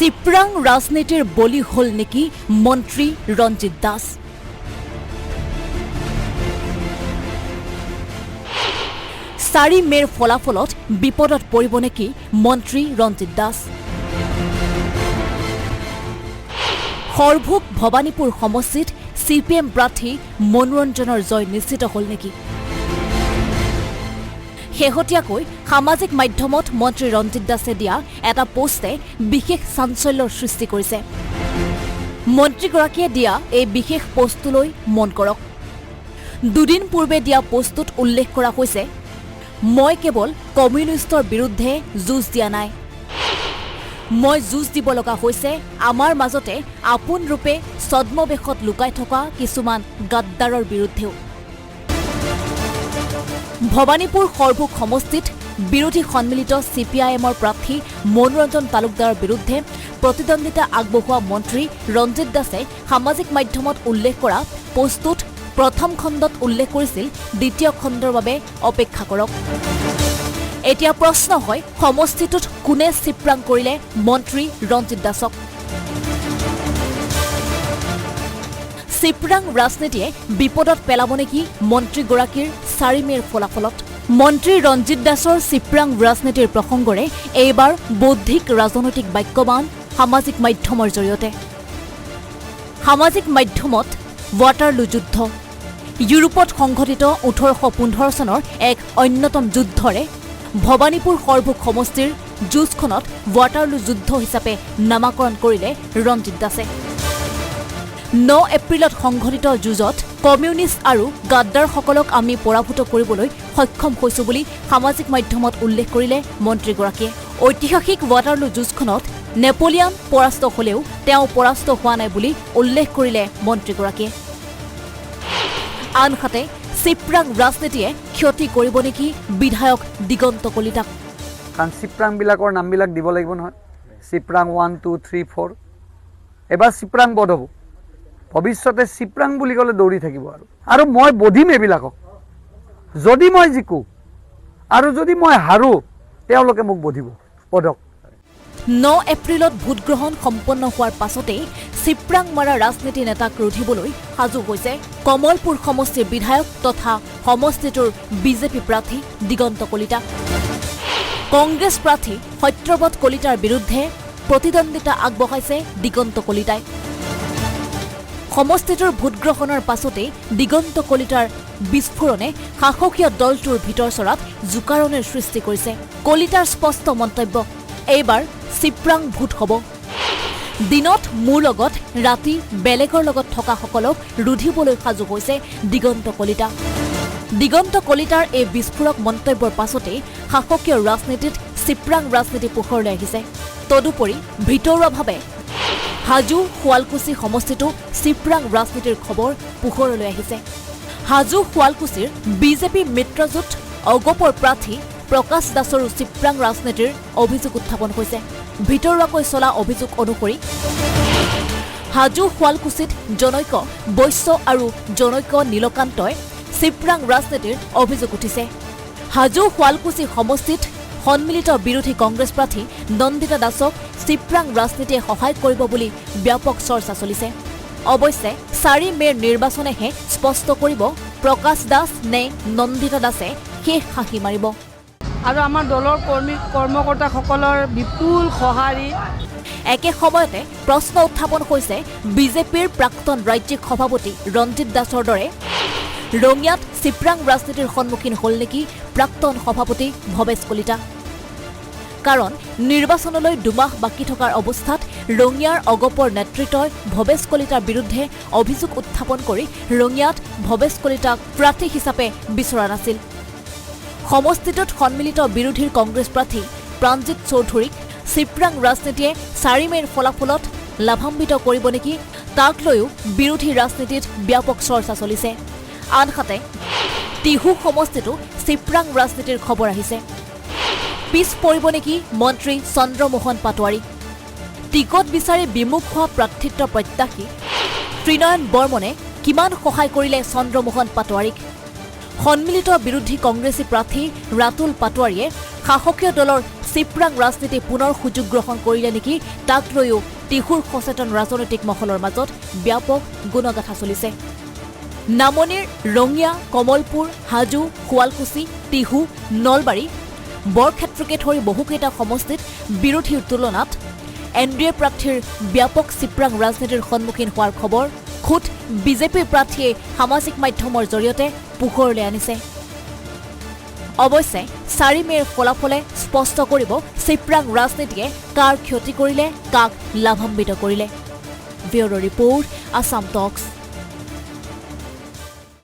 চিপৰাং ৰাজনীতিৰ বলি হল নেকি মন্ত্ৰী ৰঞ্জিত দাস। 4 মেৰ ফলাফলত বিপদত পৰিব নেকি মন্ত্ৰী ৰঞ্জিত দাস। সৰভোগ ভৱানীপুৰ সমষ্টিত CPM প্ৰাৰ্থী মনোৰঞ্জনৰ জয় নিশ্চিত হল নেকি। শেহতীয়াকৈ সামাজিক মাধ্যমত মন্ত্ৰী ৰঞ্জিত দাসে দিয়া এটা পোষ্টে বিশেষ চাঞ্চল্যৰ সৃষ্টি কৰিছে। মন্ত্ৰীগৰাকীয়ে দিয়া এই বিশেষ পোষ্টটোলৈ মন কৰক। দুদিন পূৰ্বে দিয়া পোষ্টটোত উল্লেখ কৰা হৈছে, মই কেৱল কমিউনিষ্টৰ বিৰুদ্ধে যুঁজ দিয়া নাই, মই যুঁজ দিব লগা হৈছে আমাৰ মাজতে আপোন ৰূপে ছদ্মবেশত লুকাই থকা কিছুমান গাদ্দাৰৰ বিৰুদ্ধেও। ভৱানীপুৰ সৰভোগ সমষ্টিত বিৰোধী সন্মিলিত CPIMৰ প্ৰাৰ্থী মনোৰঞ্জন তালুকদাৰৰ বিৰুদ্ধে প্ৰতিদ্বন্দ্বিতা আগবঢ়োৱা মন্ত্ৰী ৰঞ্জিত দাসে সামাজিক মাধ্যমত উল্লেখ কৰা পোষ্টটোত প্ৰথম খণ্ডত উল্লেখ কৰিছিল দ্বিতীয় খণ্ডৰ বাবে অপেক্ষা কৰক। এতিয়া প্ৰশ্ন হয়, সমষ্টিটোত কোনে চিপৰাং কৰিলে মন্ত্ৰী ৰঞ্জিত দাসক। চিপৰাং ৰাজনীতিয়ে বিপদত পেলাব নেকি মন্ত্ৰীগৰাকীৰ 4 মেৰ ফলাফলত। মন্ত্ৰী ৰঞ্জিত দাসৰ চিপৰাং ৰাজনীতিৰ প্ৰসংগৰে এইবাৰ বৌদ্ধিক ৰাজনৈতিক বাক্যবান সামাজিক মাধ্যমৰ জৰিয়তে। সামাজিক মাধ্যমত ৱাটাৰলু যুদ্ধ, ইউৰোপত সংঘটিত 1815 চনৰ এক অন্যতম যুদ্ধৰে ভৱানীপুৰ সৰভোগ সমষ্টিৰ যুঁজখনত ৱাটাৰলু যুদ্ধ হিচাপে নামাকৰণ কৰিলে ৰঞ্জিত দাসে। 9 এপ্ৰিলত সংঘটিত যুঁজত কমিউনিষ্ট আৰু গাদ্দাৰসকলক আমি পৰাভূত কৰিবলৈ সক্ষম হৈছো বুলি সামাজিক মাধ্যমত উল্লেখ কৰিলে মন্ত্ৰীগৰাকীয়ে। ঐতিহাসিক ৱাটাৰলু যুঁজখনত নেপোলিয়ান পৰাস্ত হলেও তেওঁ পৰাস্ত হোৱা নাই বুলি উল্লেখ কৰিলে মন্ত্ৰীগৰাকীয়ে। আনহাতে চিপৰাং ৰাজনীতিয়ে ক্ষতি কৰিব নেকি বিধায়ক দিগন্ত কলিতাক। কাৰণ চিপৰাংবিলাকৰ নামবিলাক দিব লাগিব নহয়। চিপৰাং 1, 2, 3, 4 এবাৰ চিপৰাং বধ হ'ব। ভৱিষ্যতে চিপৰাং বুলি ক'লে দৌৰি থাকিব আৰু মই বধিম এইবিলাকক। যদি মই জিকো আৰু যদি মই হাৰো তেওঁলোকে মোক বধিব পদক। 9 এপ্ৰিলত ভোটগ্ৰহণ সম্পন্ন হোৱাৰ পাছতেই চিপৰাং মাৰা ৰাজনীতি নেতাক ৰুধিবলৈ সাজু হৈছে কমলপুৰ সমষ্টিৰ বিধায়ক তথা সমষ্টিটোৰ বিজেপি প্ৰাৰ্থী দিগন্ত কলিতা। কংগ্ৰেছ প্ৰাৰ্থী সত্যব্ৰত কলিতাৰ বিৰুদ্ধে প্ৰতিদ্বন্দ্বিতা আগবঢ়াইছে দিগন্ত কলিতাই। সমষ্টিটোৰ ভোটগ্ৰহণৰ পাছতেই দিগন্ত কলিতাৰ বিস্ফোৰণে শাসকীয় দলটোৰ ভিতৰ চৰাত জোকাৰণিৰ সৃষ্টি কৰিছে। কলিতাৰ স্পষ্ট মন্তব্য, এইবাৰ চিপৰাং ভোট হ'ব। দিনত মোৰ লগত, ৰাতি বেলেগৰ লগত থকাসকলক ৰুধিবলৈ সাজু হৈছে দিগন্ত কলিতা। দিগন্ত কলিতাৰ এই বিস্ফোৰক মন্তব্যৰ পাছতেই শাসকীয় ৰাজনীতিত চিপৰাং ৰাজনীতি পোহৰলৈ আহিছে। তদুপৰি ভিতৰুৱাভাৱে হাজো শুৱালকুছি সমষ্টিতো চিপৰাং ৰাজনীতিৰ খবৰ পোহৰলৈ আহিছে। হাজো শুৱালকুছিৰ বিজেপি মিত্ৰজোঁট অগপৰ প্ৰাৰ্থী প্ৰকাশ দাসৰো চিপৰাং ৰাজনীতিৰ অভিযোগ উত্থাপন হৈছে। ভিতৰুৱাকৈ চলা অভিযোগ অনুসৰি হাজো শুৱালকুছিত জনৈক বৈশ্য আৰু জনৈক নীলকান্তই চিপৰাং ৰাজনীতিৰ অভিযোগ উঠিছে। হাজো শুৱালকুছি সমষ্টিত সন্মিলিত বিৰোধী কংগ্ৰেছ প্ৰাৰ্থী নন্দিতা দাসক চিপৰাং ৰাজনীতিয়ে সহায় কৰিব বুলি ব্যাপক চৰ্চা চলিছে। অৱশ্যে 4 মেৰ নিৰ্বাচনেহে স্পষ্ট কৰিব প্ৰকাশ দাস নে নন্দিতা দাসে শেষ হাঁহি মাৰিব। আৰু আমাৰ দলৰ কৰ্মকৰ্তাসকলৰ বিপুল সঁহাৰি। একে সময়তে প্ৰশ্ন উত্থাপন হৈছে বিজেপিৰ প্ৰাক্তন ৰাজ্যিক সভাপতি ৰঞ্জিত দাসৰ দৰে ৰঙিয়াত চিপৰাং ৰাজনীতিৰ সন্মুখীন হ'ল নেকি প্ৰাক্তন সভাপতি ভৱেশ কলিতা। কাৰণ নিৰ্বাচনলৈ 2 মাহ বাকী থকাৰ অৱস্থাত ৰঙিয়াৰ অগপৰ নেতৃত্বই ভৱেশ কলিতাৰ বিৰুদ্ধে অভিযোগ উত্থাপন কৰি ৰঙিয়াত ভৱেশ কলিতাক প্ৰাৰ্থী হিচাপে বিচৰা নাছিল। সমষ্টিটোত সন্মিলিত বিৰোধীৰ কংগ্ৰেছ প্ৰাৰ্থী প্ৰাণজিৎ চৌধুৰীক চিপৰাং ৰাজনীতিয়ে 4 মেৰ ফলাফলত লাভান্বিত কৰিব নেকি তাক লৈও বিৰোধী ৰাজনীতিত ব্যাপক চৰ্চা চলিছে। আনহাতে টিহু সমষ্টিতো চিপৰাং ৰাজনীতিৰ খবৰ আহিছে। পিছ পৰিব নেকি মন্ত্ৰী চন্দ্ৰমোহন পাটোৱাৰী। টিকট বিচাৰি বিমুখ হোৱা প্ৰাৰ্থিত্ব প্ৰত্যাশী ত্ৰিনয়ন বৰ্মনে কিমান সহায় কৰিলে চন্দ্ৰমোহন পাটোৱাৰীক। সন্মিলিত বিৰোধী কংগ্ৰেছী প্ৰাৰ্থী ৰাতুল পাটোৱাৰীয়ে শাসকীয় দলৰ চিপৰাং ৰাজনীতি পুনৰ সুযোগ গ্ৰহণ কৰিলে নেকি তাক লৈও টিহুৰ সচেতন ৰাজনৈতিক মহলৰ মাজত ব্যাপক গুণগাথা চলিছে। নামনিৰ ৰঙিয়া, কমলপুৰ, হাজো, শুৱালকুছি, টিহু, নলবাৰী, বৰক্ষেত্ৰকে ধৰি বহুকেইটা সমষ্টিত বিৰোধীৰ তুলনাত এনডিএ প্ৰাৰ্থীৰ ব্যাপক চিপৰাং ৰাজনীতিৰ সন্মুখীন হোৱাৰ খবৰ খুদ বিজেপিৰ প্ৰাৰ্থীয়ে সামাজিক মাধ্যমৰ জৰিয়তে পোহৰলৈ আনিছে। অৱশ্যে 4 মেৰ ফলাফলে স্পষ্ট কৰিব চিপৰাং ৰাজনীতিয়ে কাৰ ক্ষতি কৰিলে, কাক লাভান্বিত কৰিলে। ব্যুৰ' ৰিপৰ্ট, আছাম টক্স।